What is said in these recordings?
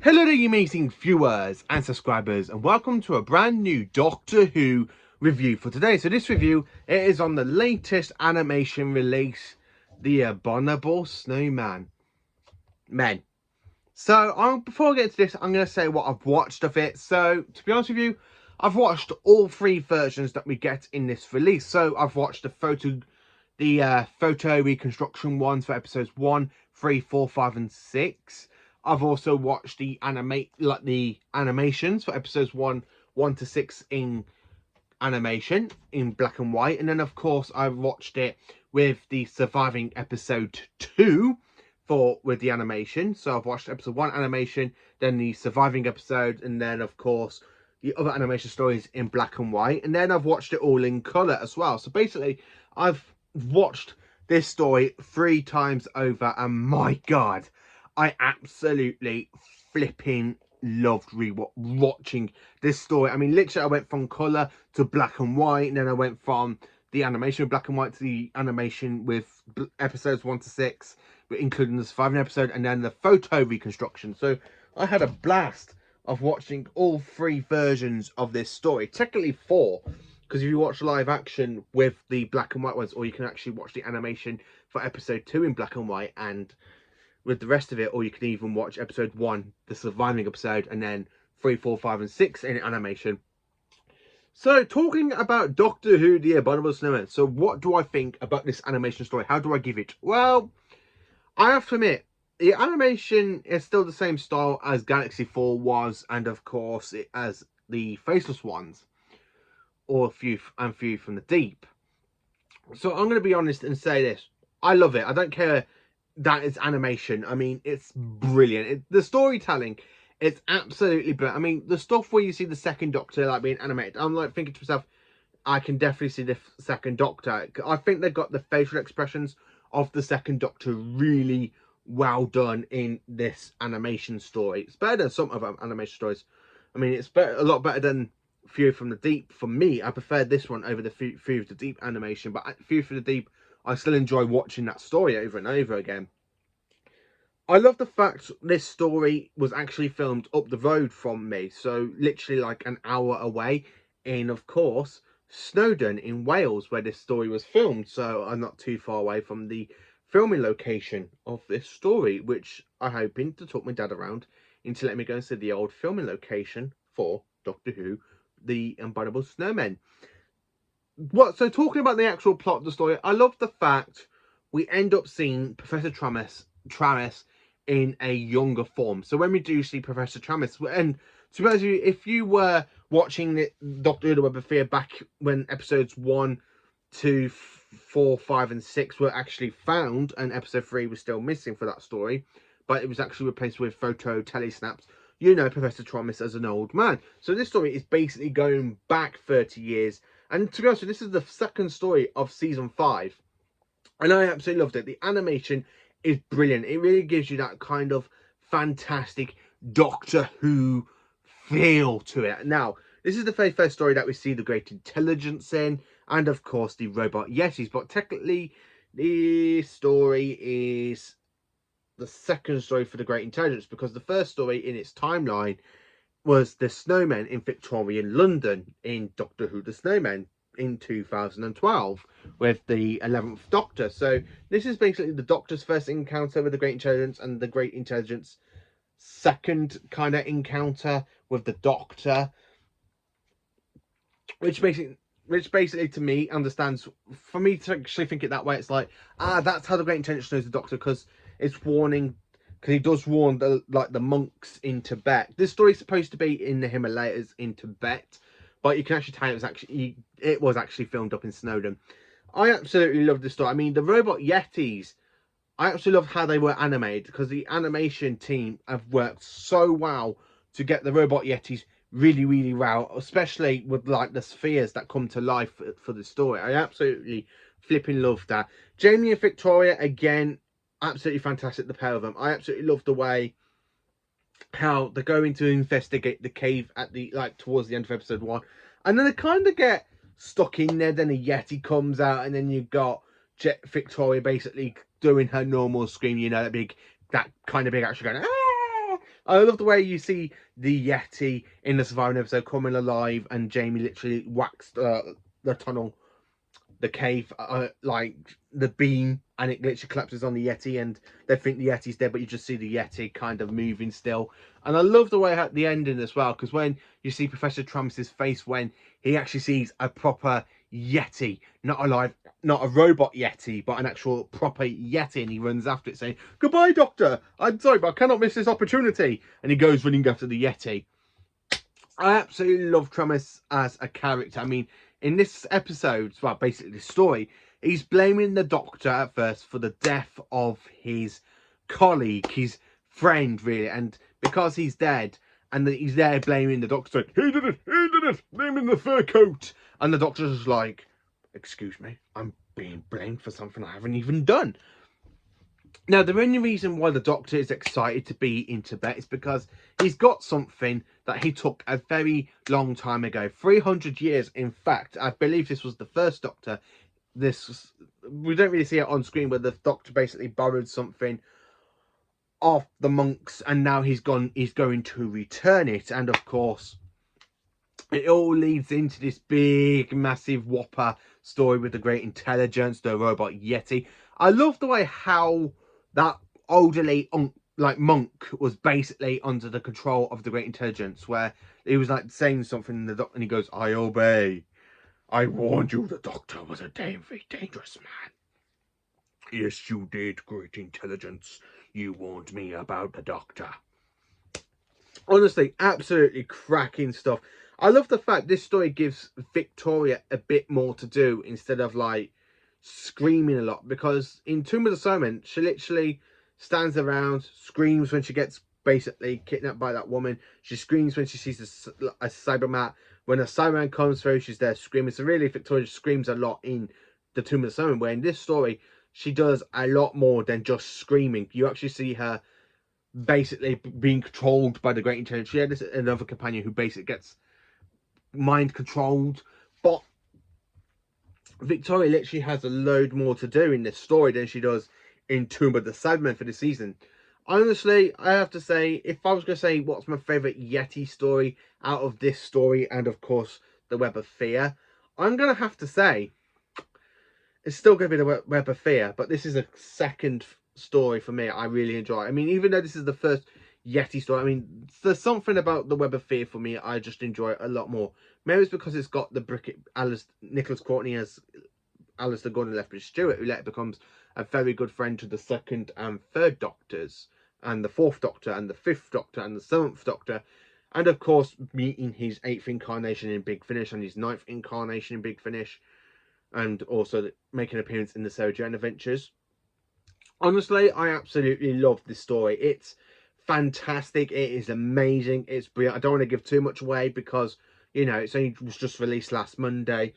Hello there, you amazing viewers and subscribers, and welcome to a brand new Doctor Who review for today. So this review, it is on the latest animation release, the Abominable Snowman. So before I get into this, I'm going to say what I've watched of it. So to be honest with you, I've watched all three versions that we get in this release. So I've watched the photo reconstruction ones for episodes 1, 3, 4, 5 and 6. I've also watched the animations for episodes 1 to 6 in animation in black and white, and then of course I've watched it with the surviving episode 2 with the animation. So I've watched episode 1 animation, then the surviving episode, and then of course the other animation stories in black and white, and then I've watched it all in color as well. So basically I've watched this story 3 times over, and my god, I absolutely flipping loved watching this story. I mean, literally I went from color to black and white, and then I went from the animation of black and white to the animation with episodes 1 to 6, including the surviving episode, and then the photo reconstruction. So I had a blast of watching all 3 versions of this story, technically 4, because if you watch live action with the black and white ones, or you can actually watch the animation for episode 2 in black and white, and with the rest of it, or you can even watch episode 1, the surviving episode, and then 3, 4, 5 and 6 in animation. So talking about Doctor Who, the Abominable Snowmen. So what do I think about this animation story? How do I give it? Well, I have to admit, the animation is still the same style as Galaxy 4 was, and of course it as the Faceless ones, or View from the Deep. So I'm going to be honest and say this: I love it. I don't care that it's animation. I mean, it's brilliant. The storytelling, it's absolutely brilliant. I mean, the stuff where you see the second Doctor like being animated, I'm like thinking to myself, I can definitely see the second Doctor. I think they've got the facial expressions of the second Doctor really well done in this animation story. It's better than some other animation stories. I mean, it's a lot better than View from the Deep. For me, I prefer this one over the View from the Deep animation, but View from the Deep, I still enjoy watching that story over and over again. I love the fact this story was actually filmed up the road from me, so literally like an hour away in, of course, Snowdon in Wales, where this story was filmed. So I'm not too far away from the filming location of this story, which I'm hoping to talk my dad around into letting me go and see the old filming location for Doctor Who, the Abominable Snowmen. So talking about the actual plot of the story, I love the fact we end up seeing Professor Tramis in a younger form. So when we do see Professor Tramis, and to be honest with you, if you were watching Doctor Who: The Web of Fear back when episodes 1, 2, 4, 5 and 6 were actually found, and episode 3 was still missing for that story, but it was actually replaced with photo telesnaps, you know Professor Tramis as an old man. So this story is basically going back 30 years. And to be honest, this is the second story of season 5. And I absolutely loved it. The animation is brilliant. It really gives you that kind of fantastic Doctor Who feel to it. Now, this is the very first story that we see the Great Intelligence in, and of course the Robot Yetis. But technically, the story is the second story for the Great Intelligence, because the first story in its timeline was the Snowmen in Victorian London in Doctor Who: The Snowmen in 2012 with the 11th Doctor. So this is basically the Doctor's first encounter with the Great Intelligence, and the Great Intelligence second kind of encounter with the Doctor, which basically to me understands, for me to actually think it that way, it's like, that's how the Great Intelligence knows the Doctor, because it's warning, because he does warn the monks in Tibet. This story is supposed to be in the Himalayas in Tibet, but you can actually tell it was actually filmed up in Snowdon. I absolutely love this story. I mean, the Robot Yetis, I absolutely love how they were animated, because the animation team have worked so well to get the Robot Yetis really, really well, especially with like the spheres that come to life for the story. I absolutely flipping love that. Jamie and Victoria, again, absolutely fantastic, the pair of them. I absolutely love the way how they're going to investigate the cave at the towards the end of episode 1, and then they kind of get stuck in there. Then a Yeti comes out, and then you've got Victoria basically doing her normal scream, you know, that kind of big action going, I love the way you see the Yeti in the surviving episode coming alive, and Jamie literally waxed the tunnel, the cave, like the beam, and it literally collapses on the Yeti, and they think the Yeti's dead, but you just see the Yeti kind of moving still. And I love the way at the ending as well, because when you see Professor Trumps' face when he actually sees a proper Yeti, not a robot Yeti, but an actual proper Yeti, and he runs after it saying, "Goodbye, Doctor. I'm sorry, but I cannot miss this opportunity." And he goes running after the Yeti. I absolutely love Travis as a character. I mean, in this episode, well, basically the story, he's blaming the Doctor at first for the death of his colleague, his friend, really. And because he's dead, and he's there blaming the Doctor, he did it, blame him the fur coat. And the Doctor's just like, excuse me, I'm being blamed for something I haven't even done. Now, the only reason why the Doctor is excited to be in Tibet is because he's got something that he took a very long time ago. 300 years, in fact. I believe this was the first Doctor. We don't really see it on screen, but the Doctor basically borrowed something off the monks, and now he's going to return it. And of course, it all leads into this big, massive whopper story with the great intelligence, the robot Yeti. I love the way how that elderly monk was basically under the control of the great intelligence, where he was like saying something in the Doctor, and he goes, "I obey. I warned you the Doctor was a very dangerous man." "Yes, you did, great intelligence. You warned me about the Doctor." Honestly, absolutely cracking stuff. I love the fact this story gives Victoria a bit more to do instead of like screaming a lot, because in Tomb of the Snowmen, she literally stands around, screams when she gets basically kidnapped by that woman. She screams when she sees a Cybermat. When a Cyberman comes through, she's there screaming. So really, Victoria screams a lot in the Tomb of the Snowmen, where in this story, she does a lot more than just screaming. You actually see her basically being controlled by the great intelligence. She had another companion who basically gets mind controlled, but Victoria literally has a load more to do in this story than she does in Tomb of the Snowmen for this season. Honestly, I have to say, if I was going to say what's my favourite Yeti story out of this story, and of course the Web of Fear, I'm going to have to say it's still going to be the Web of Fear, but this is a second story for me. I really enjoy it. I mean, even though this is the first Yeti story, I mean, there's something about the Web of Fear for me I just enjoy it a lot more. Maybe it's because it's got the Nicholas Courtney as Alistair Gordon Lethbridge Stewart, who later becomes a very good friend to the second and third Doctors, and the fourth Doctor, and the fifth Doctor, and the seventh Doctor, and of course meeting his 8th incarnation in Big Finish and his 9th incarnation in Big Finish, and also making an appearance in the Sarah Jane Adventures. Honestly, I absolutely love this story. It's fantastic. It is amazing. It's brilliant. I don't want to give too much away because, you know, it was just released last Monday.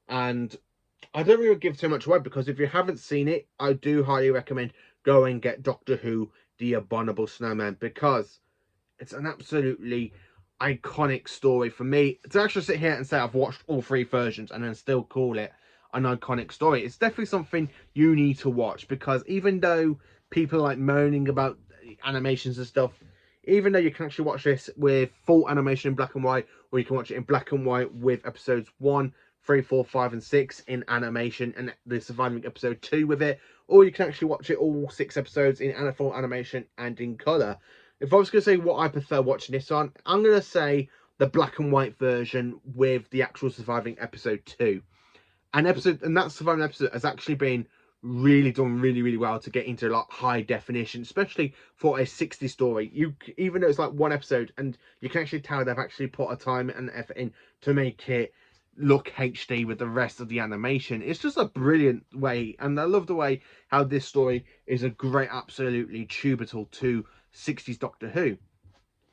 And I don't really give too much away because if you haven't seen it, I do highly recommend go and get Doctor Who, The Abominable Snowmen, because it's an absolutely iconic story for me. To actually sit here and say I've watched all 3 versions and then still call it an iconic story, it's definitely something you need to watch, because even though people like moaning about animations and stuff, even though you can actually watch this with full animation in black and white, or you can watch it in black and white with episodes 1, 3, 4, 5 and 6 in animation and the surviving episode 2 with it, or you can actually watch it all 6 episodes in full animation and in colour. If I was going to say what I prefer watching this on, I'm going to say the black and white version with the actual surviving episode 2. And that surviving episode has actually been really done really well to get into like high definition, especially for a 60 story. Even though it's like 1 episode, and you can actually tell they've actually put a time and effort in to make it look HD with the rest of the animation. It's just a brilliant way, and I love the way how this story is a great absolutely tribute to 60s Doctor Who,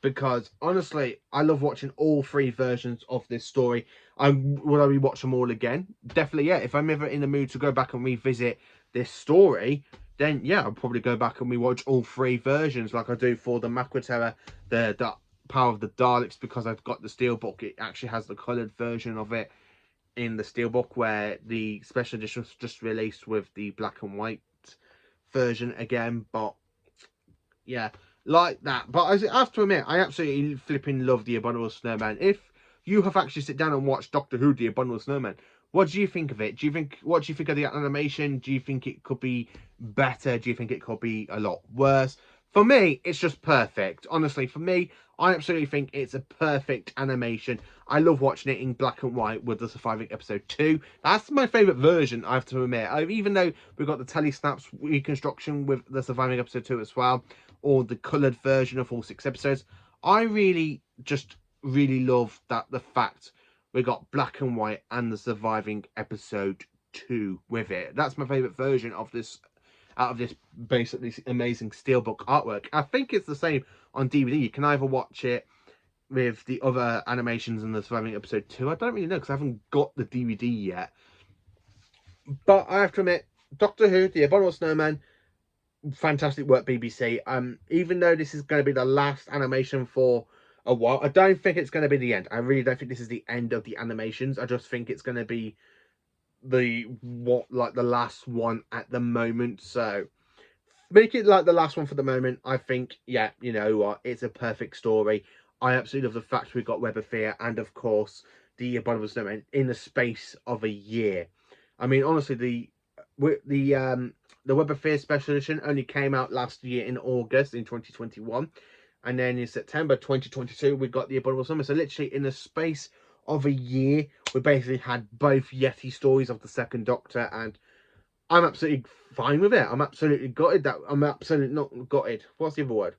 because honestly I love watching all 3 versions of this story. Would I rewatch them all again? Definitely, yeah. If I'm ever in the mood to go back and revisit this story, then yeah, I'll probably go back and rewatch all 3 versions, like I do for the Macra Terror, the Power of the Daleks, because I've got the steelbook. It actually has the coloured version of it in the steelbook, where the special edition was just released with the black and white version again. But yeah, like that. But I have to admit, I absolutely flipping love the Abominable Snowman. If you have actually sit down and watched Doctor Who, the Abominable Snowman, what do you think of it? What do you think of the animation? Do you think it could be better? Do you think it could be a lot worse? For me, it's just perfect. Honestly, for me, I absolutely think it's a perfect animation. I love watching it in black and white with the surviving episode 2. That's my favourite version, I have to admit. Even though we've got the telesnaps reconstruction with the surviving episode 2 as well, or the coloured version of all 6 episodes, I really love that the fact we got black and white and the surviving episode 2 with it. That's my favourite version of this, out of this basically amazing steelbook artwork. I think it's the same on DVD. You can either watch it with the other animations in the surviving episode 2. I don't really know because I haven't got the DVD yet. But I have to admit, Doctor Who, The Abominable Snowman, fantastic work, BBC. Even though this is going to be the last animation for a while, I don't think it's going to be the end. I really don't think this is the end of the animations. I just think it's going to be the last one at the moment. So make it like the last one for the moment. I think, yeah, you know what, it's a perfect story. I absolutely love the fact we've got Web of Fear and of course the Abominable Snowman in the space of a year. I mean, honestly, the Web of Fear special edition only came out last year in August in 2021, and then in September 2022 we got the Abominable Snowman. So literally in the space of a year, we basically had both Yeti stories of the Second Doctor, and I'm absolutely fine with it. I'm absolutely gutted that I'm absolutely not gutted. What's the other word?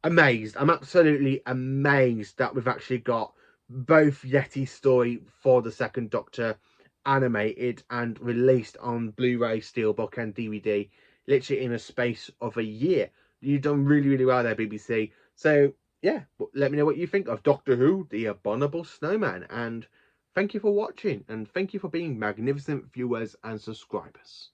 Amazed. I'm absolutely amazed that we've actually got both Yeti story for the Second Doctor animated and released on Blu-ray, Steelbook and DVD literally in a space of a year. You've done really well there, BBC. So yeah, let me know what you think of Doctor Who, The Abominable Snowman, and thank you for watching, and thank you for being magnificent viewers and subscribers.